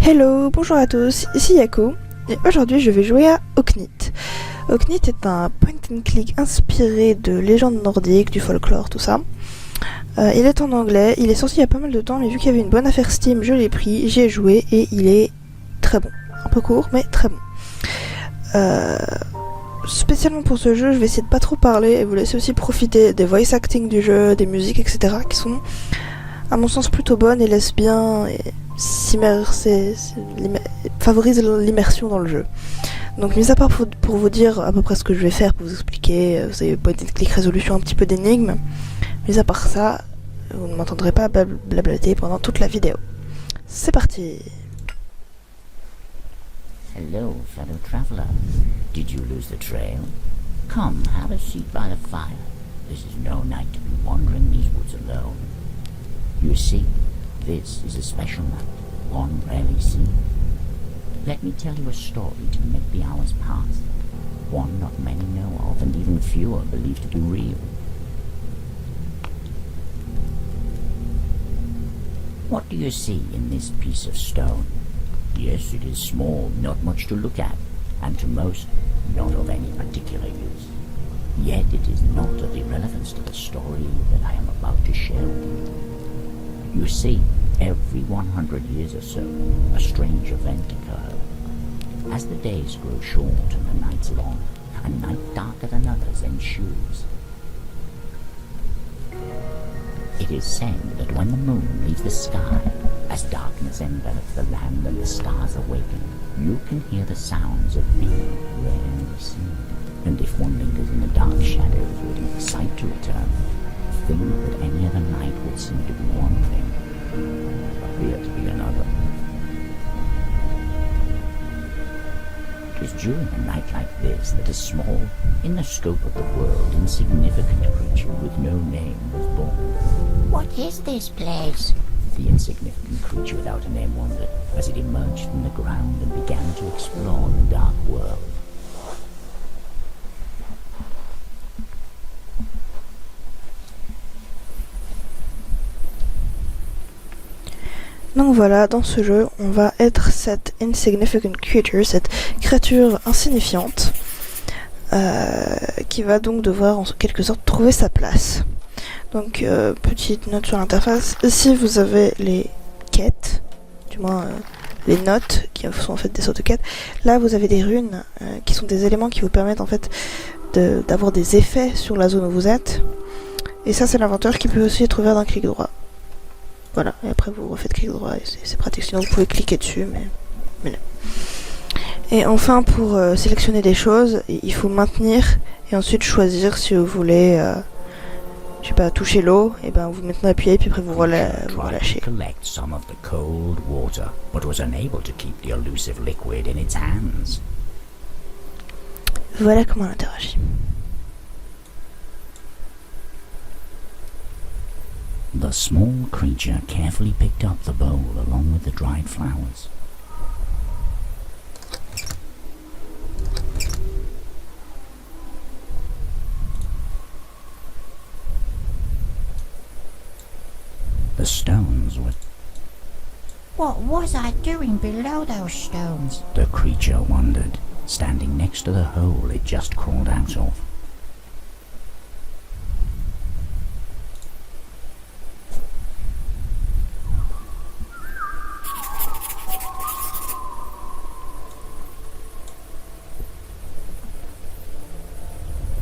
Hello, bonjour à tous, ici Yako, et aujourd'hui je vais jouer à Oknytt. Oknytt est un point and click inspiré de légendes nordiques, du folklore, tout ça. Il est en anglais, il est sorti il y a pas mal de temps, mais vu qu'il y avait une bonne affaire Steam, je l'ai pris, j'y ai joué, et il est très bon. Un peu court, mais très bon. Spécialement pour ce jeu, je vais essayer de pas trop parler, et vous laisser aussi profiter des voice acting du jeu, des musiques, etc., qui sont, à mon sens, plutôt bonnes et laissent bien... favorise l'immersion dans le jeu. Donc mis à part pour vous dire à peu près ce que je vais faire, pour vous expliquer, vous avez point and click résolution, un petit peu d'énigmes, mis à part ça, vous ne m'entendrez pas blablater pendant toute la vidéo. C'est parti. Hello, fellow traveler. Did you lose the trail? Come, have a seat by the fire. This is no night to be wandering these woods alone. You see, this is a special night, one rarely seen. Let me tell you a story to make the hours pass, one not many know of and even fewer believe to be real. What do you see in this piece of stone? Yes, it is small, not much to look at, and to most, not of any particular use. Yet it is not of irrelevance to the story that I am about to share with you. You see, every 100 years or so, a strange event occurs. As the days grow short and the nights long, a night darker than others ensues. It is said that when the moon leaves the sky, as darkness envelops the land and the stars awaken, you can hear the sounds of being rarely seen. And if one lingers in the dark shadows waiting for sight to return, think that any other night would seem to be one thing, appear to be another. It is during a night like this that a small, in the scope of the world, insignificant creature with no name was born. What is this place? The insignificant creature without a name wondered as it emerged from the ground and began to explore the dark world. Donc voilà, dans ce jeu, on va être cette insignificant creature, cette créature insignifiante, qui va donc devoir en quelque sorte trouver sa place. Donc petite note sur l'interface, ici vous avez les quêtes, du moins les notes qui sont en fait des sortes de quêtes. Là vous avez des runes qui sont des éléments qui vous permettent en fait d'avoir des effets sur la zone où vous êtes. Et ça c'est l'inventeur qui peut aussi être ouvert d'un clic droit. Voilà, et après vous refaites clic droit et c'est pratique, sinon vous pouvez cliquer dessus, mais non. Et enfin, pour sélectionner des choses, il faut maintenir et ensuite choisir si vous voulez, je sais pas, toucher l'eau, et ben vous maintenant appuyez, puis après vous relâchez. Voilà comment on interagit. The small creature carefully picked up the bowl along with the dried flowers. The stones were... What was I doing below those stones? The creature wondered, standing next to the hole it just crawled out of.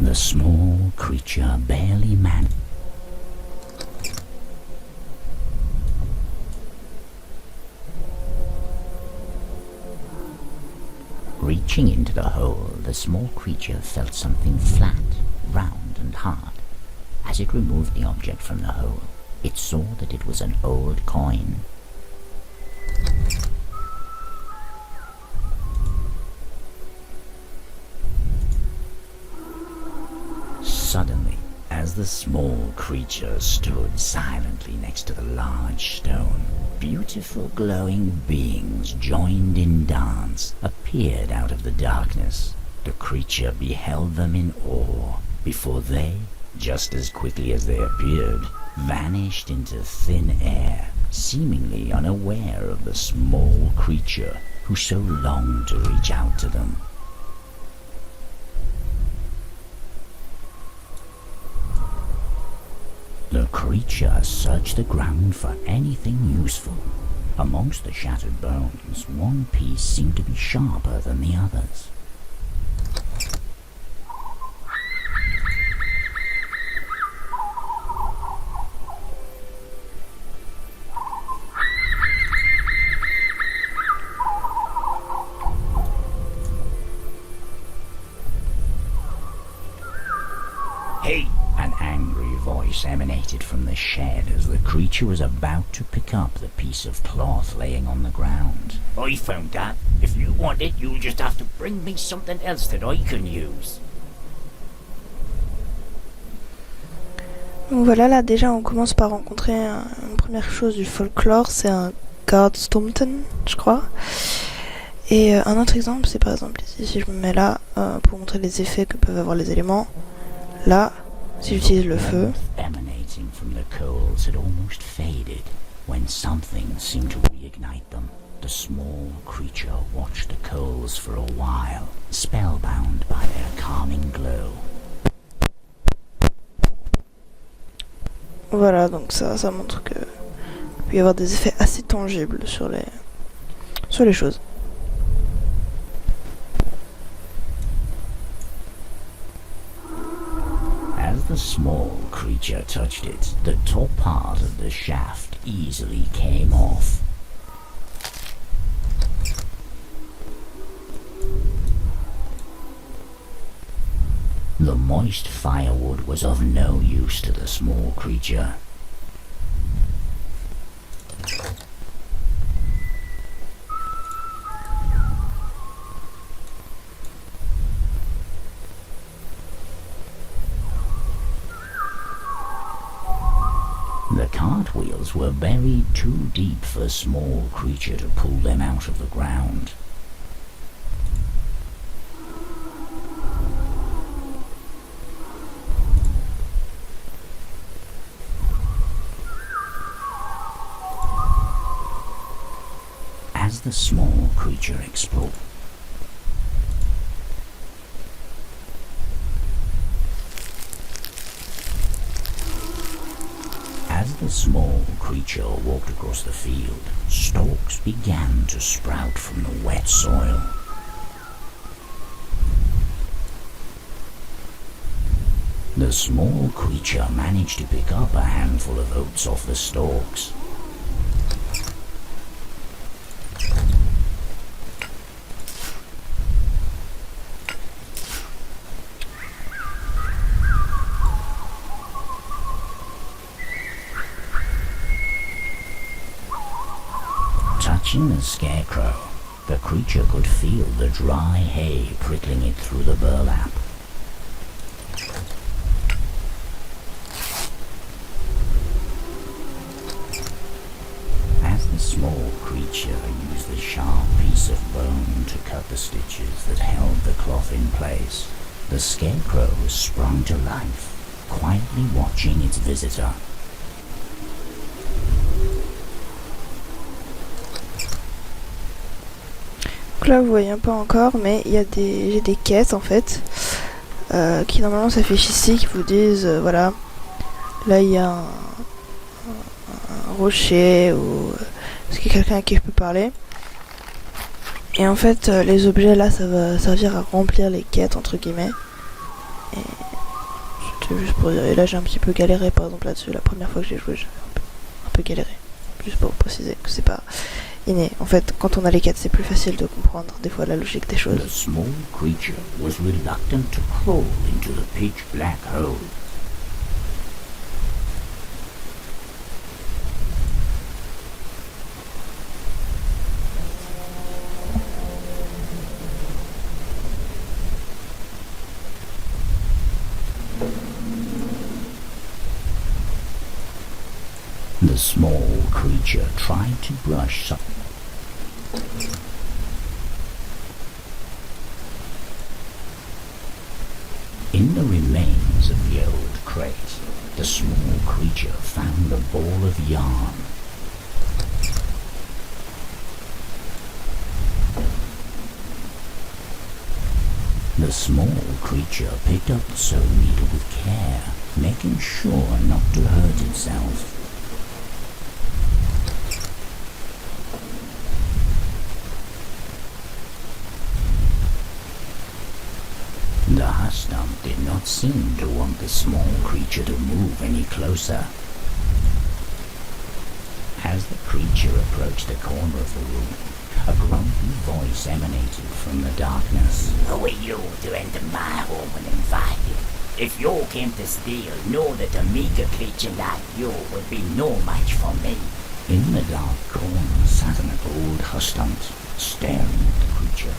The small creature barely managed. Reaching into the hole, the small creature felt something flat, round and hard. As it removed the object from the hole, it saw that it was an old coin. Suddenly, as the small creature stood silently next to the large stone, beautiful glowing beings joined in dance appeared out of the darkness. The creature beheld them in awe before they, just as quickly as they appeared, vanished into thin air, seemingly unaware of the small creature who so longed to reach out to them. The creature searched the ground for anything useful. Amongst the shattered bones, one piece seemed to be sharper than the others. Hey! An angry voice emanated from the shed as the creature was about to pick up the piece of cloth laying on the ground. I found that. If you want it, you'll just have to bring me something else that I can use. Donc voilà, là déjà on commence par rencontrer une première chose du folklore, c'est un Gardstomten, je crois. Et un autre exemple, c'est par exemple ici, si je me mets là, pour montrer les effets que peuvent avoir les éléments. Là, si j'utilise le feu, Emanating from the coals had almost faded when something seemed to reignite them. The small creature watched the coals for a while, spellbound by their calming glow. voilà, donc ça montre que il peut y avoir des effets assez tangibles sur les choses. As the small creature touched it, the top part of the shaft easily came off. The moist firewood was of no use to the small creature. The cartwheels were buried too deep for a small creature to pull them out of the ground. As the small creature explored, the small creature walked across the field, stalks began to sprout from the wet soil. The small creature managed to pick up a handful of oats off the stalks. Touching the scarecrow, the creature could feel the dry hay prickling it through the burlap. As the small creature used the sharp piece of bone to cut the stitches that held the cloth in place, the scarecrow was sprung to life, quietly watching its visitor. Donc là vous voyez pas encore, mais il y a j'ai des quêtes en fait qui normalement s'affichent ici, qui vous disent voilà, là il y a un rocher ou est-ce qu'il y a quelqu'un à qui je peux parler. Et en fait les objets là ça va servir à remplir les quêtes entre guillemets. Et c'était juste pour dire, et là j'ai un petit peu galéré par exemple là-dessus, la première fois que j'ai joué j'ai un peu galéré. Juste pour préciser que c'est pas inné. En fait, quand on a les quêtes, c'est plus facile de comprendre des fois la logique des choses. The small creature was reluctant to crawl into the pitch black hole. The small creature tried to brush some. In the remains of the old crate, the small creature found a ball of yarn. The small creature picked up the sewing needle with care, making sure not to hurt itself. The husband did not seem to want the small creature to move any closer. As the creature approached the corner of the room, a grumpy voice emanated from the darkness. Who are you to enter my home uninvited? If you came to steal, know that a meager creature like you would be no match for me. In the dark corner sat an old husband, staring at the creature.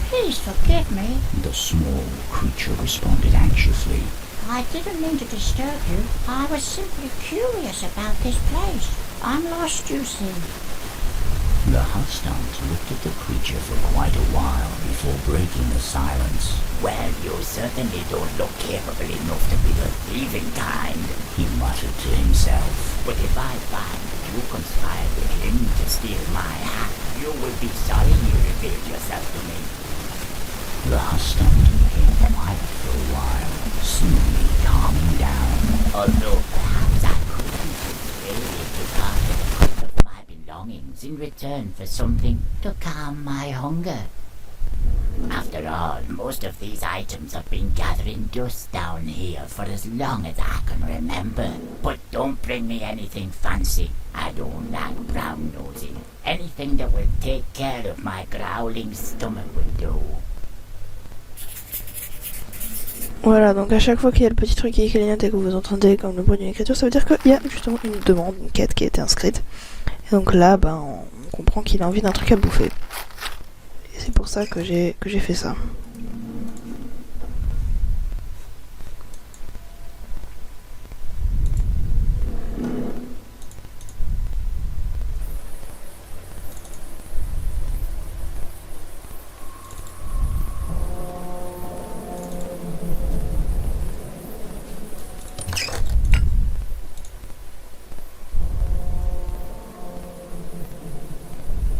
Please forgive me. The small creature responded anxiously. I didn't mean to disturb you. I was simply curious about this place. I'm lost, you see. The husband looked at the creature for quite a while before breaking the silence. Well, you certainly don't look capable enough to be the thieving kind, He muttered to himself. but if I find that you conspired with him to steal my hat, you will be sorry you revealed yourself to me. The husband became quiet for a while, seemingly calming down. Although perhaps I could be persuaded to part with a couple of my belongings in return for something to calm my hunger. After all, most of these items have been gathering dust down here for as long as I can remember. But don't bring me anything fancy. I don't like brown nosing. Anything that will take care of my growling stomach will do. Voilà, donc à chaque fois qu'il y a le petit truc qui clignote et que vous entendez comme le bruit d'une écriture, ça veut dire qu'il y a justement une demande, une quête qui a été inscrite. Et donc là, on comprend qu'il a envie d'un truc à bouffer. Et c'est pour ça que j'ai fait ça.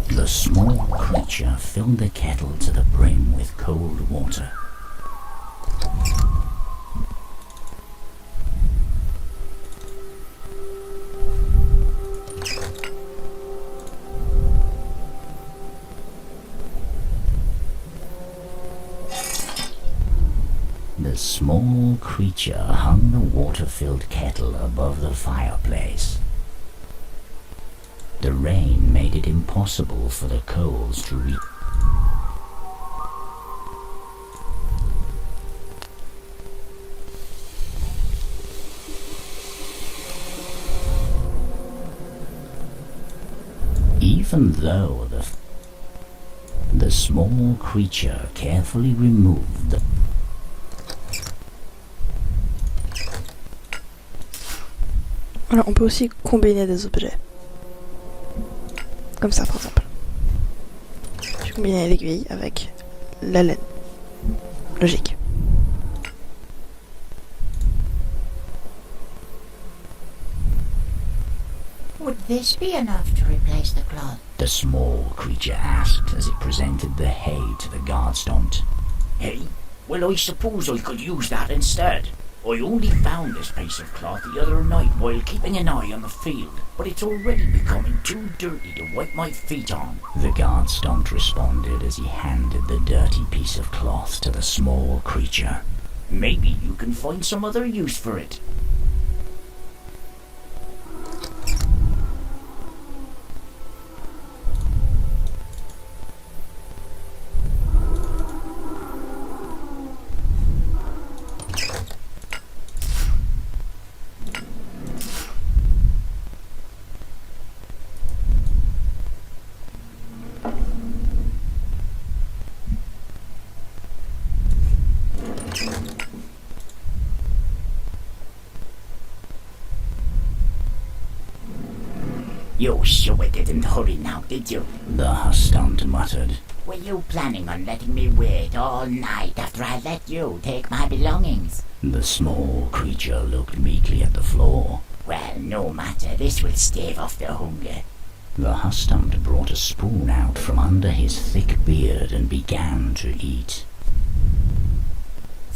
The small creature filled the kettle to the brim with cold water. The small creature hung the water-filled kettle above the fireplace. The rain made it impossible for the coals to reach. Even though the small creature carefully removed the Voilà, on peut aussi combiner des objets. Comme ça, par exemple. Je combine l'aiguille avec la laine. Logique. Would this be enough to replace the cloth? The small creature asked as it presented the hay to the guardstant. Hey, well, I suppose I could use that instead. I only found this piece of cloth the other night while keeping an eye on the field, but it's already becoming too dirty to wipe my feet on. The guardstant responded as he handed the dirty piece of cloth to the small creature. Maybe you can find some other use for it. You sure didn't hurry now, did you? The husband muttered. Were you planning on letting me wait all night after I let you take my belongings? The small creature looked meekly at the floor. Well, no matter, this will stave off the hunger. The husband brought a spoon out from under his thick beard and began to eat.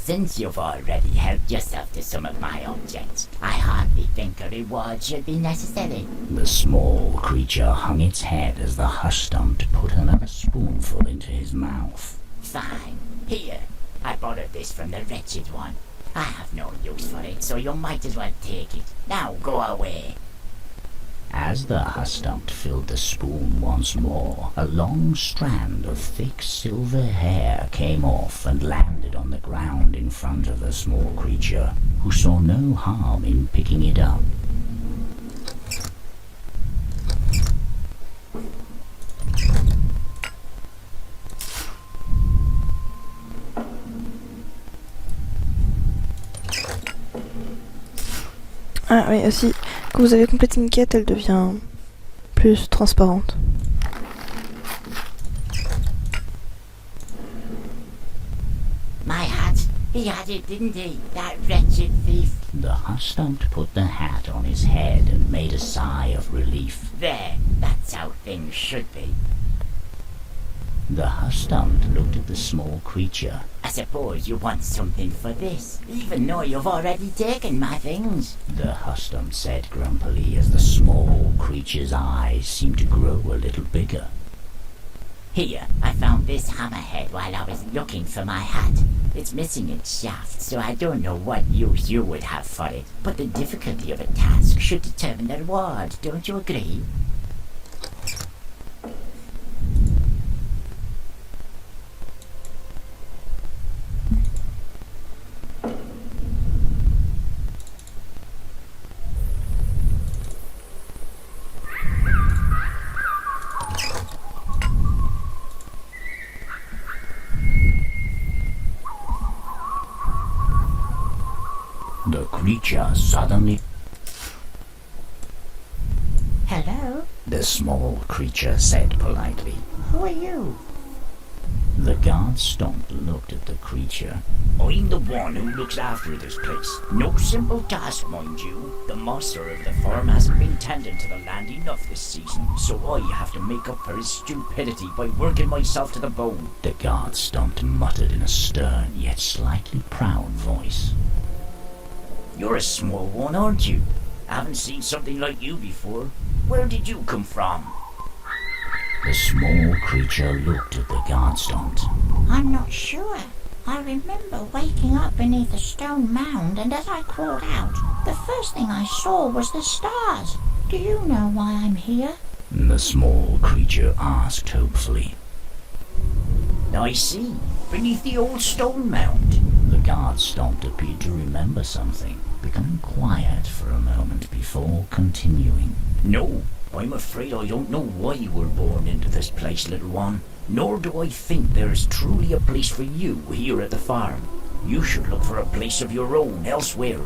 Since you've already helped yourself to some of my objects, I hardly think a reward should be necessary. The small creature hung its head as the hush stump put another spoonful into his mouth. Fine. Here, I borrowed this from the wretched one. I have no use for it, so you might as well take it. Now go away. As the hush stump filled the spoon once more, a long strand of thick silver hair came off and landed on the ground in front of the small creature, who saw no harm in picking it up. Ah oui, aussi, quand vous avez complété une quête, elle devient plus transparente. My hat. He had it, didn't he? That wretched thief. The hush stump put the hat on his head and made a sigh of relief. There. That's how things should be. The hush stump looked at the small creature. I suppose you want something for this, even though you've already taken my things. The hush stump said grumpily as the small creature's eyes seemed to grow a little bigger. Here, I found this hammerhead while I was looking for my hat. It's missing its shaft, so I don't know what use you would have for it. But the difficulty of a task should determine the reward, don't you agree? The creature suddenly... Hello? The small creature said politely. Who are you? The guard stopped and looked at the creature. I'm the one who looks after this place. No simple task, mind you. The master of the farm hasn't been tending to the land enough this season, so I have to make up for his stupidity by working myself to the bone. The guard stomped muttered in a stern yet slightly proud voice. You're a small one, aren't you? I haven't seen something like you before. Where did you come from? The small creature looked at the guard stomp. I'm not sure. I remember waking up beneath a stone mound, and as I crawled out, the first thing I saw was the stars. Do you know why I'm here? The small creature asked hopefully. I see. Beneath the old stone mound. The guard stopped appeared to remember something, becoming quiet for a moment before continuing. No, I'm afraid I don't know why you were born into this place, little one. Nor do I think there is truly a place for you here at the farm. You should look for a place of your own elsewhere.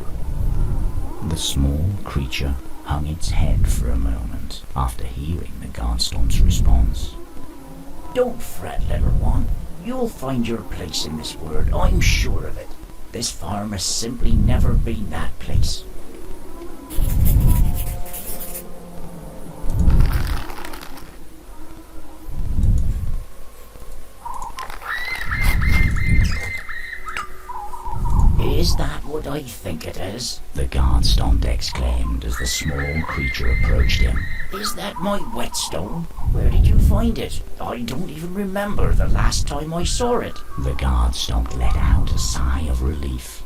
The small creature hung its head for a moment after hearing the guard stomp's response. Don't fret, little one. You'll find your place in this world, I'm sure of it. This farm has simply never been that place. Is that what I think it is? The guard stomp exclaimed as the small creature approached him. Is that my whetstone? Where did you find it? I don't even remember the last time I saw it. The guard stomp let out a sigh of relief.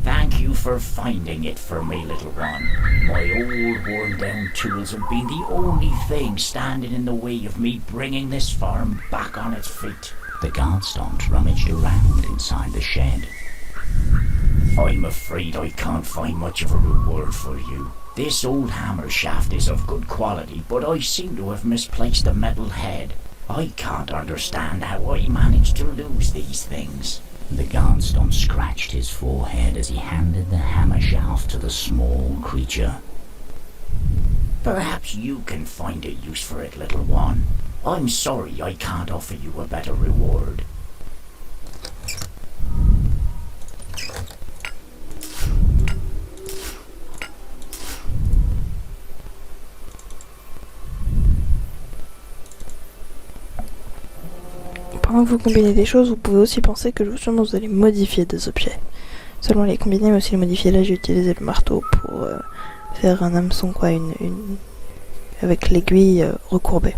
Thank you for finding it for me, little one. My old worn-down tools have been the only thing standing in the way of me bringing this farm back on its feet. The guard stomp rummaged around inside the shed. I'm afraid I can't find much of a reward for you. This old hammer shaft is of good quality, but I seem to have misplaced the metal head. I can't understand how I managed to lose these things. The guard stomp scratched his forehead as he handed the hammer shaft to the small creature. Perhaps you can find a use for it, little one. I'm sorry I can't offer you a better reward. Pendant pendant que vous combinez des choses, vous pouvez aussi penser que justement vous allez modifier des objets. Seulement les combiner, mais aussi les modifier. Là, j'ai utilisé le marteau pour faire un hameçon, quoi, avec l'aiguille recourbée.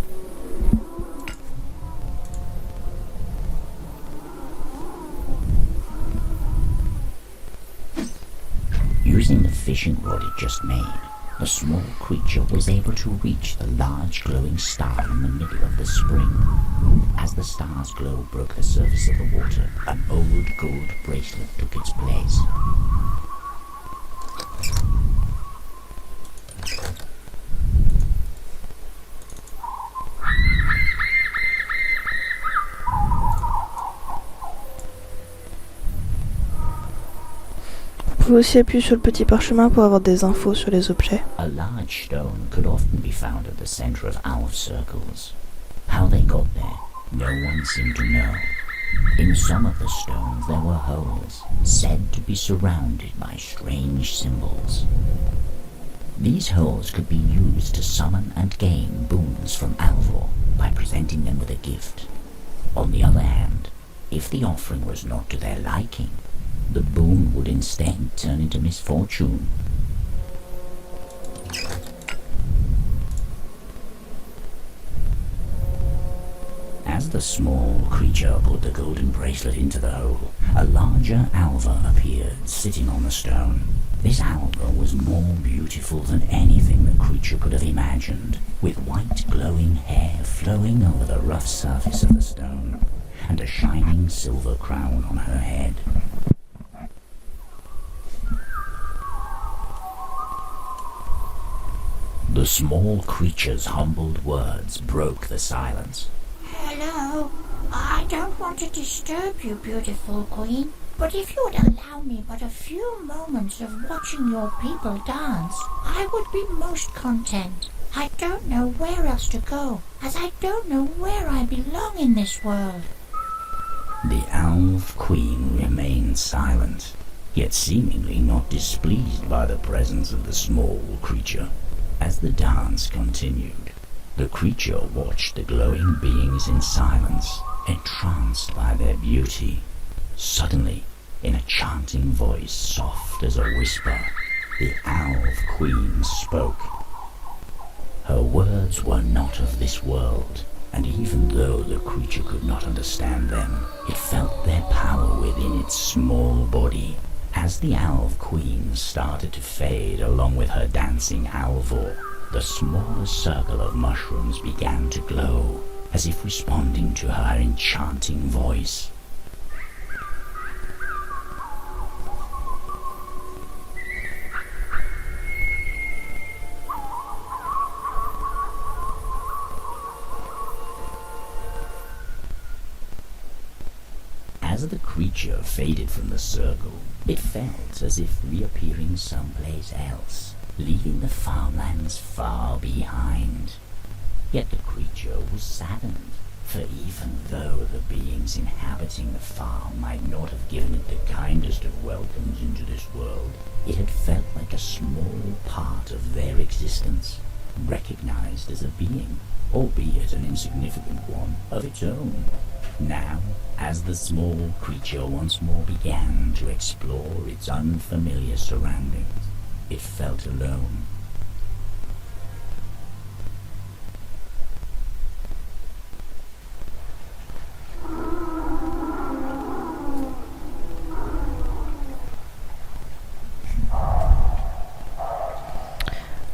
Using the fishing rod it just made, the small creature was able to reach the large glowing star in the middle of the spring. As the star's glow broke the surface of the water, an old gold bracelet took its place. Vous pouvez aussi appuyer sur le petit parchemin pour avoir des infos sur les objets. A large stone could often be found at the center of owl circles. How they got there, no one seemed to know. In some of the stones there were holes, said to be surrounded by strange symbols. These holes could be used to summon and gain boons from Alvor by presenting them with a gift. On the other hand, if the offering was not to their liking, the boon would instead turn into misfortune. As the small creature put the golden bracelet into the hole, a larger Alva appeared, sitting on the stone. This Alva was more beautiful than anything the creature could have imagined, with white glowing hair flowing over the rough surface of the stone, and a shining silver crown on her head. The small creature's humbled words broke the silence. Hello. I don't want to disturb you, beautiful queen, but if you would allow me but a few moments of watching your people dance, I would be most content. I don't know where else to go, as I don't know where I belong in this world. The elf queen remained silent, yet seemingly not displeased by the presence of the small creature. As the dance continued, the creature watched the glowing beings in silence, entranced by their beauty. Suddenly, in a chanting voice soft as a whisper, the elf queen spoke. Her words were not of this world, and even though the creature could not understand them, it felt their power within its small body. As the elf queen started to fade along with her dancing Alvor, the smaller circle of mushrooms began to glow, as if responding to her enchanting voice. As the creature faded from the circle, it felt as if reappearing someplace else, leaving the farmlands far behind. Yet the creature was saddened, for even though the beings inhabiting the farm might not have given it the kindest of welcomes into this world, it had felt like a small part of their existence, recognized as a being, albeit an insignificant one, of its own. Now, as the small creature once more began to explore its unfamiliar surroundings, it felt alone.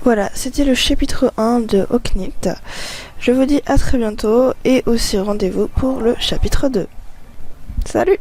Voilà, c'était le chapitre 1 de Oknytt. Je vous dis à très bientôt et aussi rendez-vous pour le chapitre 2. Salut!